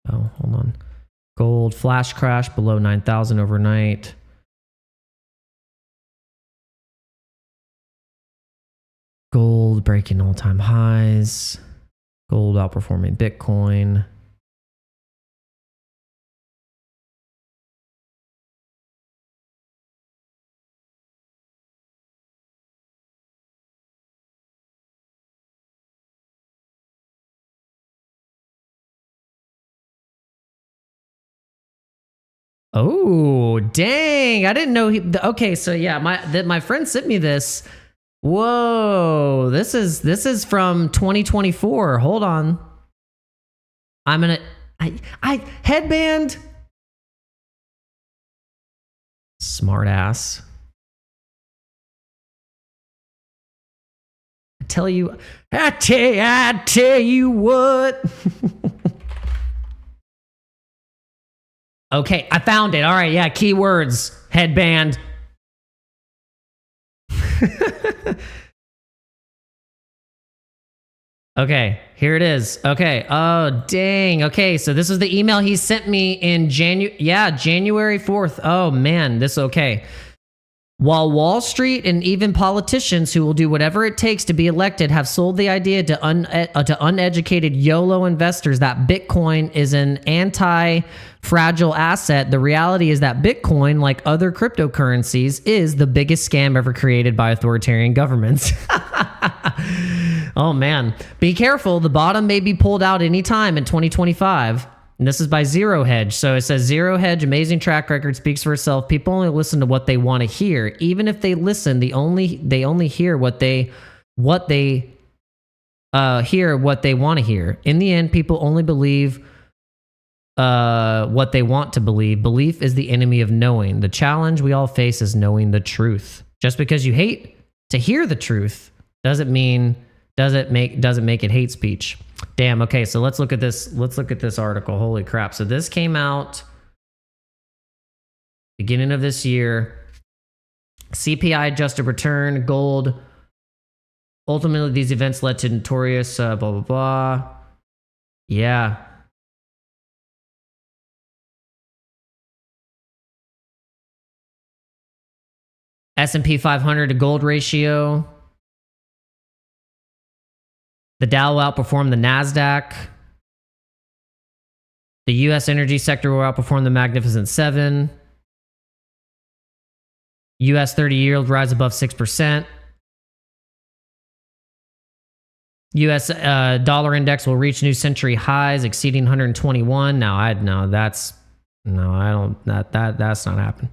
Oh, hold on. Gold flash crash below 9,000 overnight. Gold breaking all-time highs. Gold outperforming Bitcoin. Oh, dang. I didn't know okay, so yeah, my friend sent me this. Whoa, this is from 2024. Hold on. I'm gonna I headband. Smart ass. I tell you what. Okay, I found it. All right, yeah, keywords. Headband. Okay, here it is. Okay. Oh, dang. Okay, so this is the email he sent me in January 4th. Oh, man, this okay. While Wall Street and even politicians who will do whatever it takes to be elected have sold the idea to uneducated YOLO investors that Bitcoin is an anti-fragile asset, the reality is that Bitcoin, like other cryptocurrencies, is the biggest scam ever created by authoritarian governments. Oh, man. Be careful. The bottom may be pulled out anytime in 2025. And this is by Zero Hedge. So it says Zero Hedge, amazing track record, speaks for itself. People only listen to what they want to hear. Even if they listen, they only hear what they want to hear. In the end, people only believe what they want to believe. Belief is the enemy of knowing. The challenge we all face is knowing the truth. Just because you hate to hear the truth doesn't make it hate speech. Damn. Okay, so let's look at this. Let's look at this article. Holy crap. So this came out beginning of this year. CPI adjusted return, gold. Ultimately, these events led to notorious blah, blah, blah. Yeah. S&P 500 to gold ratio. The Dow will outperform the NASDAQ. The U.S. energy sector will outperform the Magnificent Seven. U.S. 30 yield rise above 6%. U.S. dollar index will reach new century highs, exceeding 121. That's not happening.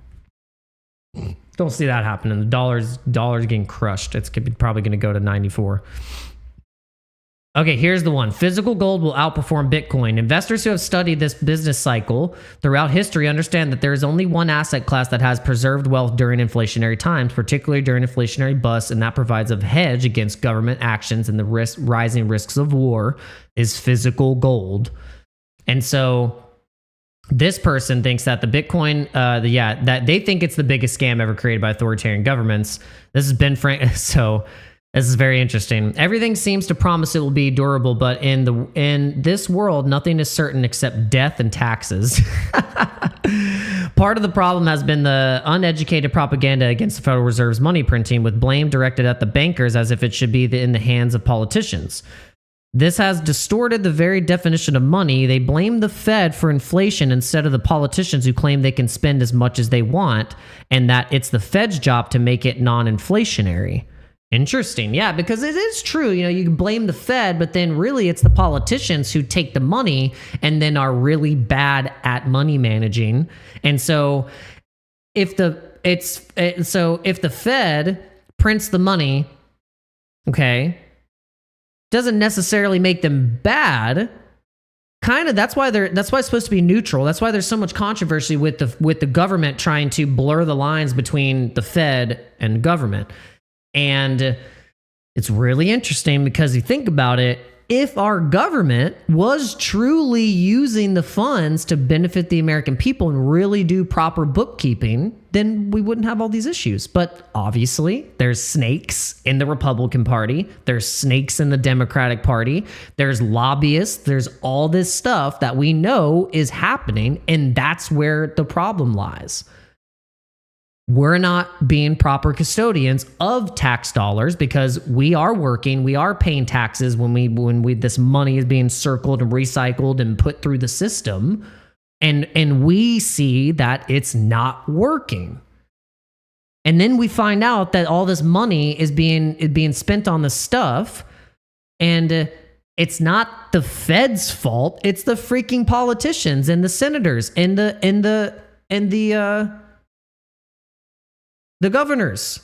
Don't see that happening. The dollar's getting crushed. It's probably going to go to 94. Okay, here's the one. Physical gold will outperform Bitcoin. Investors who have studied this business cycle throughout history understand that there is only one asset class that has preserved wealth during inflationary times, particularly during inflationary busts, and that provides a hedge against government actions and the rising risks of war, is physical gold. And so this person thinks that the Bitcoin, that they think it's the biggest scam ever created by authoritarian governments. This has been so. This is very interesting. Everything seems to promise it will be durable, but in this world, nothing is certain except death and taxes. Part Part of the problem has been the uneducated propaganda against the Federal Reserve's money printing, with blame directed at the bankers as if it should be in the hands of politicians. This has distorted the very definition of money. They blame the Fed for inflation instead of the politicians who claim they can spend as much as they want, and that it's the Fed's job to make it non-inflationary. Interesting. Yeah, because it is true. You know, you can blame the Fed, but then really it's the politicians who take the money and then are really bad at money managing. And so if the Fed prints the money, okay, doesn't necessarily make them bad. Kind of, that's why it's supposed to be neutral. That's why there's so much controversy with the government trying to blur the lines between the Fed and government. And it's really interesting because you think about it, if our government was truly using the funds to benefit the American people and really do proper bookkeeping, then we wouldn't have all these issues. But obviously, there's snakes in the Republican Party. There's snakes in the Democratic Party. There's lobbyists. There's all this stuff that we know is happening, and that's where the problem lies. We're not being proper custodians of tax dollars because we are working, we are paying taxes when this money is being circled and recycled and put through the system, and we see that it's not working. And then we find out that all this money is being spent on this stuff, and it's not the Fed's fault. It's the freaking politicians and the senators and the governors.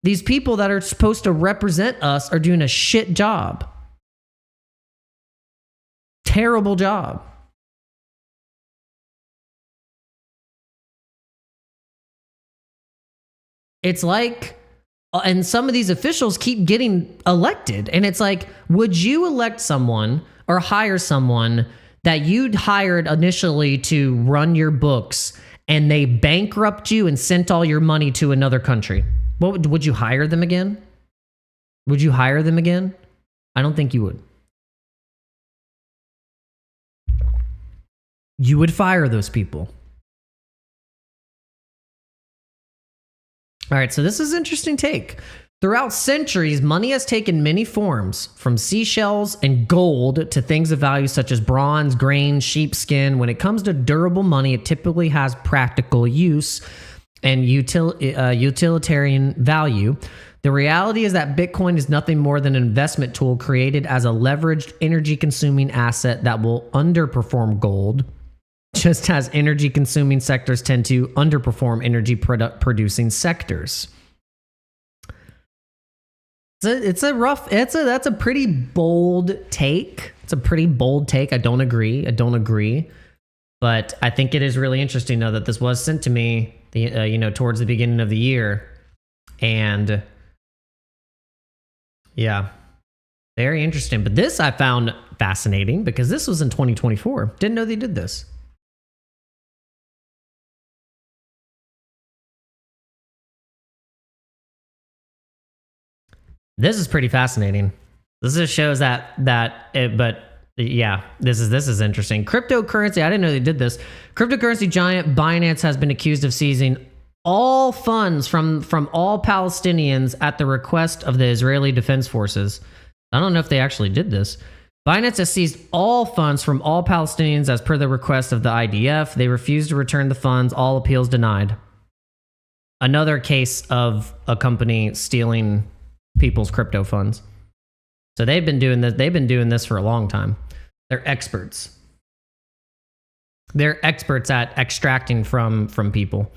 These people that are supposed to represent us are doing a shit job. Terrible job. It's like, and some of these officials keep getting elected, and it's like, would you elect someone or hire someone that you'd hired initially to run your books, and they bankrupt you and sent all your money to another country? Would you hire them again? Would you hire them again? I don't think you would. You would fire those people. All right, so this is an interesting take. Throughout centuries, money has taken many forms, from seashells and gold to things of value such as bronze, grain, sheepskin. When it comes to durable money, it typically has practical use and utilitarian value. The reality is that Bitcoin is nothing more than an investment tool created as a leveraged, energy-consuming asset that will underperform gold, just as energy-consuming sectors tend to underperform energy-producing sectors. That's a pretty bold take. It's a pretty bold take. I don't agree. But I think it is really interesting, though, that this was sent to me, towards the beginning of the year. And yeah, very interesting. But this I found fascinating because this was in 2024. Didn't know they did this. This is pretty fascinating. This just shows this is interesting. Cryptocurrency, I didn't know they did this. Cryptocurrency giant Binance has been accused of seizing all funds from all Palestinians at the request of the Israeli Defense Forces. I don't know if they actually did this. Binance has seized all funds from all Palestinians as per the request of the IDF. They refused to return the funds. All appeals denied. Another case of a company stealing people's crypto funds. So they've been doing this for a long time. They're experts. They're experts at extracting from people.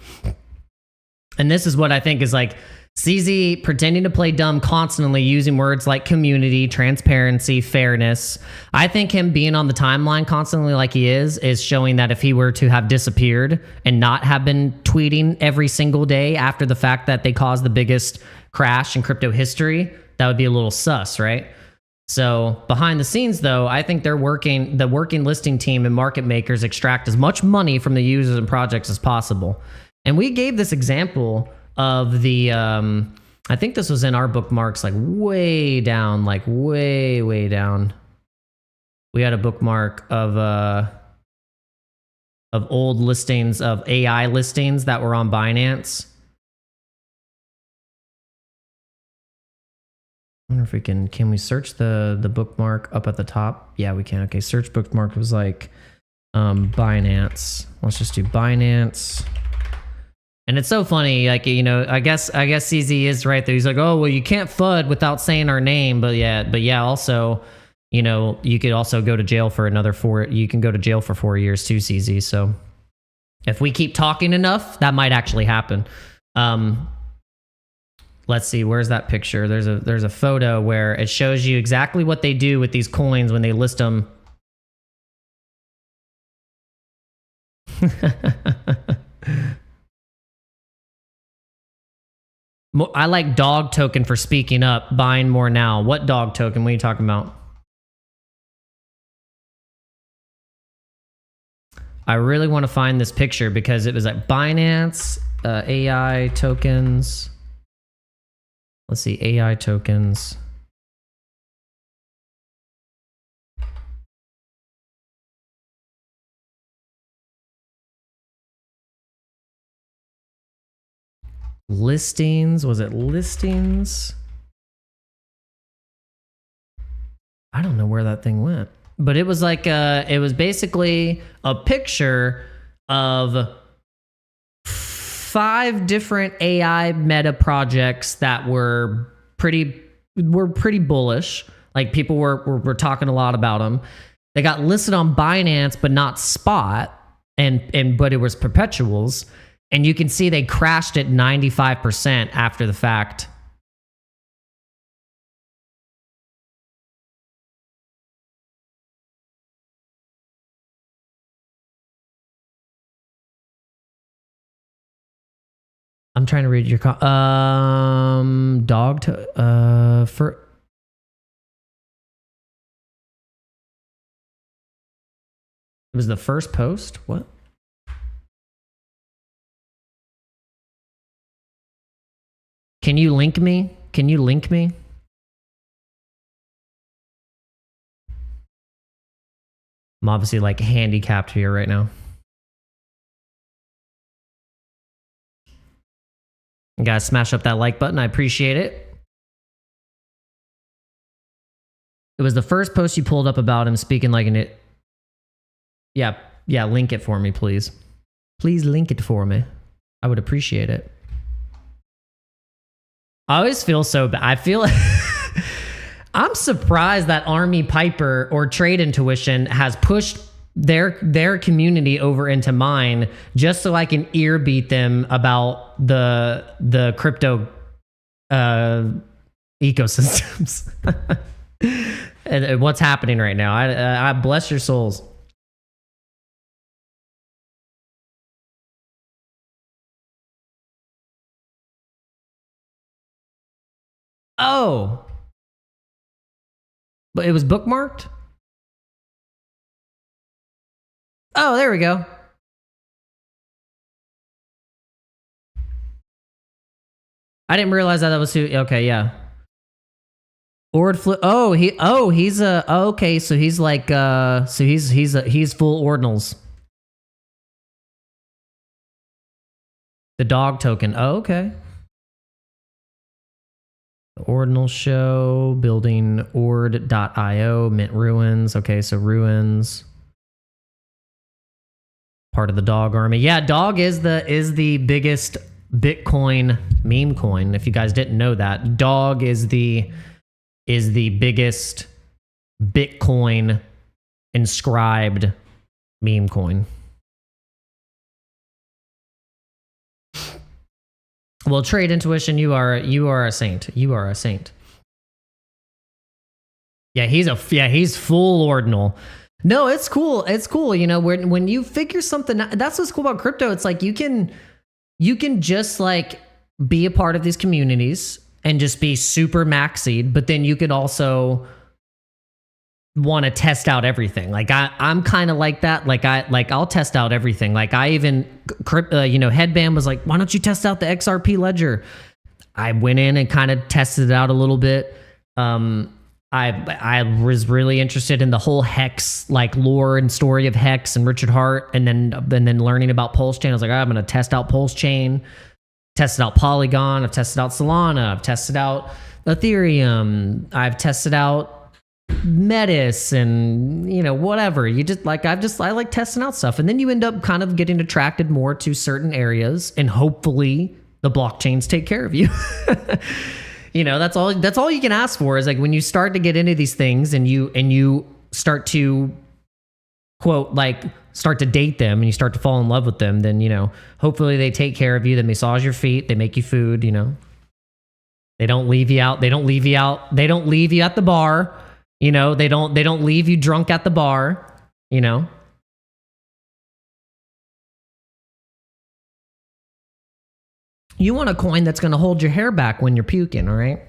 And this is what I think is like CZ pretending to play dumb constantly, using words like community, transparency, fairness. I think him being on the timeline constantly like he is showing that if he were to have disappeared and not have been tweeting every single day after the fact that they caused the biggest crash in crypto history, that would be a little sus, right? So behind the scenes, though, I think the working listing team and market makers extract as much money from the users and projects as possible. And we gave this example of the, I think this was in our bookmarks, like way down, like way down. We had a bookmark of, old listings of AI listings that were on Binance. I wonder if we can we search the bookmark up at the top? Yeah, we can. Okay, search bookmark was like Binance. Let's just do Binance. And it's so funny, like, you know, I guess CZ is right there. He's like, oh, well, you can't FUD without saying our name, but yeah, also, you know, you could also go to jail for another 4. You can go to jail for 4 years too, CZ. So if we keep talking enough, that might actually happen. Let's see, where's that picture? There's a photo where it shows you exactly what they do with these coins when they list them. I like dog token for speaking up, buying more now. What dog token? What are you talking about? I really want to find this picture because it was like Binance, AI tokens. Let's see, AI tokens. Listings, was it listings? I don't know where that thing went, but it was like it was basically a picture of 5 different AI meta projects that were pretty bullish. Like people were talking a lot about them. They got listed on Binance, but not spot, but it was perpetuals. And you can see they crashed at 95% after the fact. I'm trying to read your dog to for it was the first post. What? Can you link me? Can you link me? I'm obviously like handicapped here right now. You guys smash up that like button. I appreciate it. It was the first post you pulled up about him speaking like an it. Yeah, link it for me, please. Please link it for me. I would appreciate it. I always feel so bad. I feel I'm surprised that Army Piper or Trade Intuition has pushed their community over into mine just so I can ear beat them about the crypto ecosystems and what's happening right now. I bless your souls. Oh, but it was bookmarked? Oh, there we go. I didn't realize that was who. Okay, yeah. Ord flip. He's okay. So he's like he's full ordinals. The dog token. Oh, okay. The ordinal show, building ord.io, mint ruins. Okay, so ruins. Part of the dog army. Yeah, dog is the biggest Bitcoin meme coin. If you guys didn't know that, dog is the biggest Bitcoin inscribed meme coin. Well, Trade Intuition, you are a saint. You are a saint. Yeah, he's full ordinal. No, it's cool. It's cool. You know, when you figure something out, that's what's cool about crypto. It's like you can just like be a part of these communities and just be super maxied, but then you could also want to test out everything. Like I'm kind of like that. I'll test out everything. Like I even Headband was like, why don't you test out the XRP ledger? I went in and kind of tested it out a little bit. I was really interested in the whole Hex like lore and story of Hex and Richard Hart, and then learning about Pulse Chain. I was like, I'm gonna test out Pulse Chain, tested out Polygon, I've tested out Solana, I've tested out Ethereum, I've tested out Metis, and you know, whatever. You just like I like testing out stuff, and then you end up kind of getting attracted more to certain areas, and hopefully the blockchains take care of you. You know, that's all you can ask for, is like when you start to get into these things and you start to quote like start to date them and you start to fall in love with them, then you know, hopefully they take care of you, they massage your feet, they make you food, you know. They don't leave you out, they don't leave you at the bar, you know, they don't leave you drunk at the bar, you know. You want a coin that's going to hold your hair back when you're puking, all right?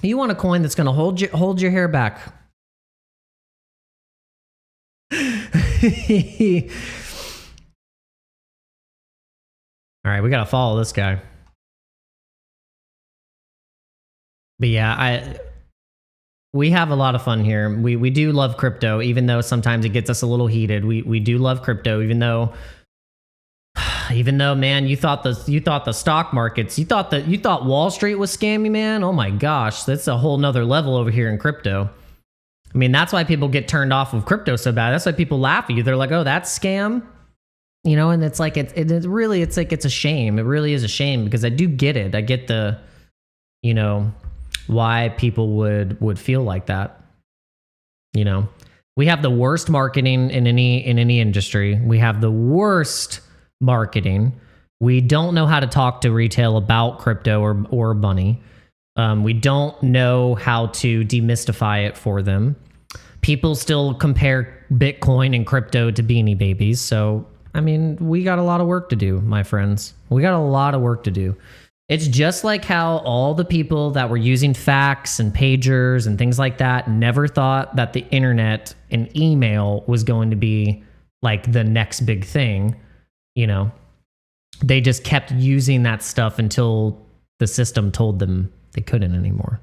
You want a coin that's going to hold your hair back. All right, we got to follow this guy. But yeah, we have a lot of fun here. We do love crypto, even though sometimes it gets us a little heated. We do love crypto, even though man, you thought the stock markets, you thought Wall Street was scammy, man. Oh my gosh, that's a whole nother level over here in crypto. I mean, that's why people get turned off of crypto so bad. That's why people laugh at you. They're like, oh, that's scam, you know. And it's like it's a shame. It really is a shame, because I do get it. I get the, you know, why people would feel like that. You know, we have the worst marketing in any industry. We have the worst marketing. We don't know how to talk to retail about crypto or money. We don't know how to demystify it for them. People still compare Bitcoin and crypto to Beanie Babies. So, I mean, we got a lot of work to do, my friends. We got a lot of work to do. It's just like how all the people that were using fax and pagers and things like that never thought that the internet and email was going to be like the next big thing. You know, they just kept using that stuff until the system told them they couldn't anymore,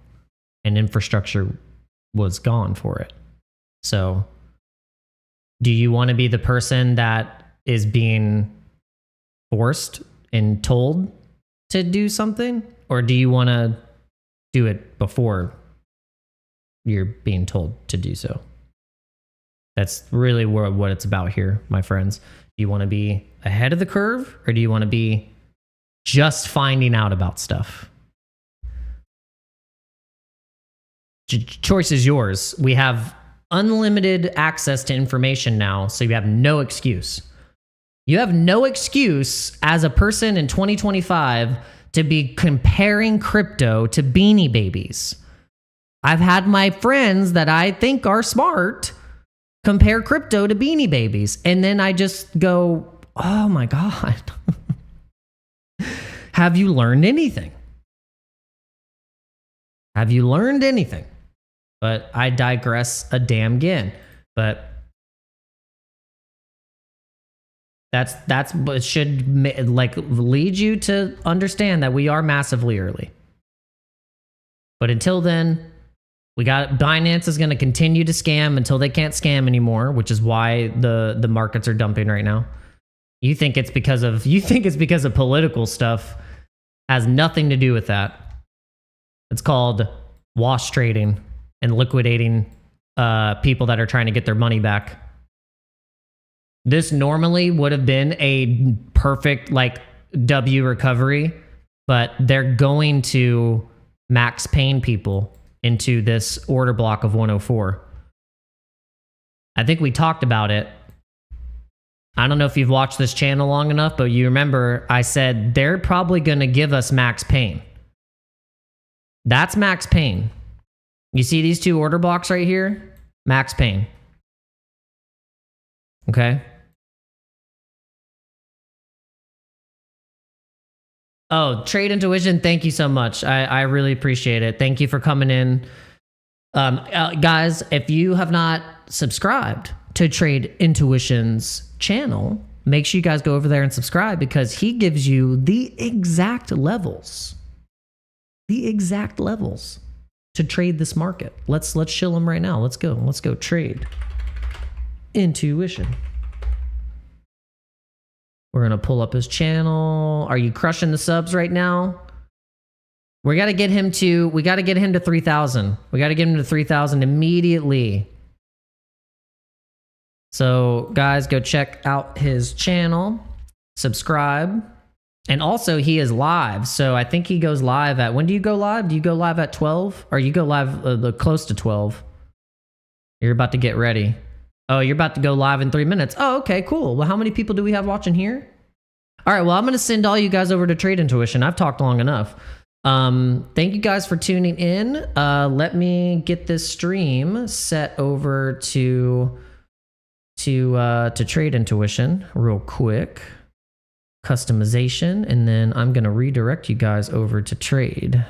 and infrastructure was gone for it. So, do you want to be the person that is being forced and told to do something, or do you want to do it before you're being told to do so? That's really what it's about here, my friends. Do you want to be ahead of the curve, or do you want to be just finding out about stuff? Choice is yours. We have unlimited access to information now, so you have no excuse. You have no excuse as a person in 2025 to be comparing crypto to Beanie Babies. I've had my friends that I think are smart compare crypto to Beanie Babies, and then I just go, oh my God. Have you learned anything? Have you learned anything? But I digress a damn again. But that's what should like lead you to understand that we are massively early. But until then, we got Binance is going to continue to scam until they can't scam anymore, which is why the markets are dumping right now. You think it's because of political stuff? Has nothing to do with that. It's called wash trading and liquidating people that are trying to get their money back. This normally would have been a perfect like W recovery, but they're going to max pain people into this order block of 104. I think we talked about it. I don't know if you've watched this channel long enough, but you remember I said they're probably going to give us max pain. That's max pain. You see these two order blocks right here? Max pain. Okay. Oh, Trade Intuition, thank you so much. I really appreciate it. Thank you for coming in. Guys, if you have not subscribed to Trade Intuition's channel, make sure you guys go over there and subscribe, because he gives you the exact levels to trade this market. Let's shill him right now. Let's go trade intuition. We're gonna pull up his channel. Are you crushing the subs right now? We gotta get him to 3,000. We gotta get him to 3,000 immediately. So guys, go check out his channel, subscribe. And also he is live. So I think he goes live at, when do you go live? Do you go live at 12? Or you go live close to 12? You're about to get ready. Oh, you're about to go live in 3 minutes. Oh, okay, cool. Well, how many people do we have watching here? All right, well, I'm going to send all you guys over to Trade Intuition. I've talked long enough. Thank you guys for tuning in. Let me get this stream set over to Trade Intuition real quick. Customization, and then I'm going to redirect you guys over to Trade.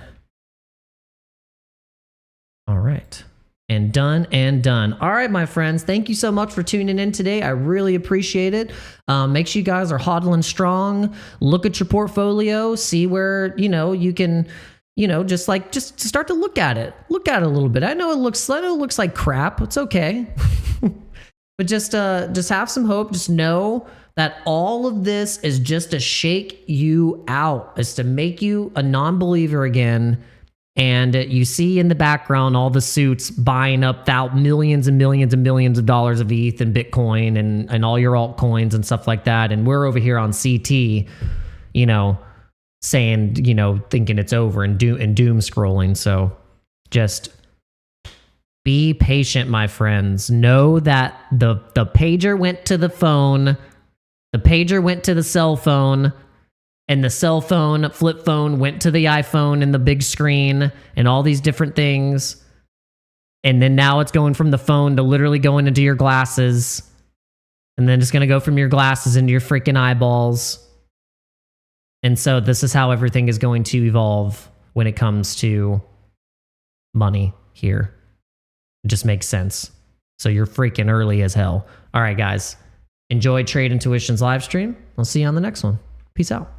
All right. And done and done. All right, my friends, thank you so much for tuning in today. I really appreciate it. Make sure you guys are hodling strong. Look at your portfolio, see where, you can, just start to look at it. Look at it a little bit. I know it looks like crap. It's okay. But just have some hope. Just know that all of this is just to shake you out. It's to make you a non-believer again. And you see in the background all the suits buying up millions and millions and millions of dollars of ETH and Bitcoin and all your altcoins and stuff like that. And we're over here on CT, saying, thinking it's over and doom scrolling. So just be patient, my friends. Know that the pager went to the phone, the pager went to the cell phone, and the cell phone, flip phone, went to the iPhone and the big screen and all these different things. And then now it's going from the phone to literally going into your glasses. And then it's going to go from your glasses into your freaking eyeballs. And so this is how everything is going to evolve when it comes to money here. It just makes sense. So you're freaking early as hell. All right, guys. Enjoy Trade Intuition's live stream. I'll see you on the next one. Peace out.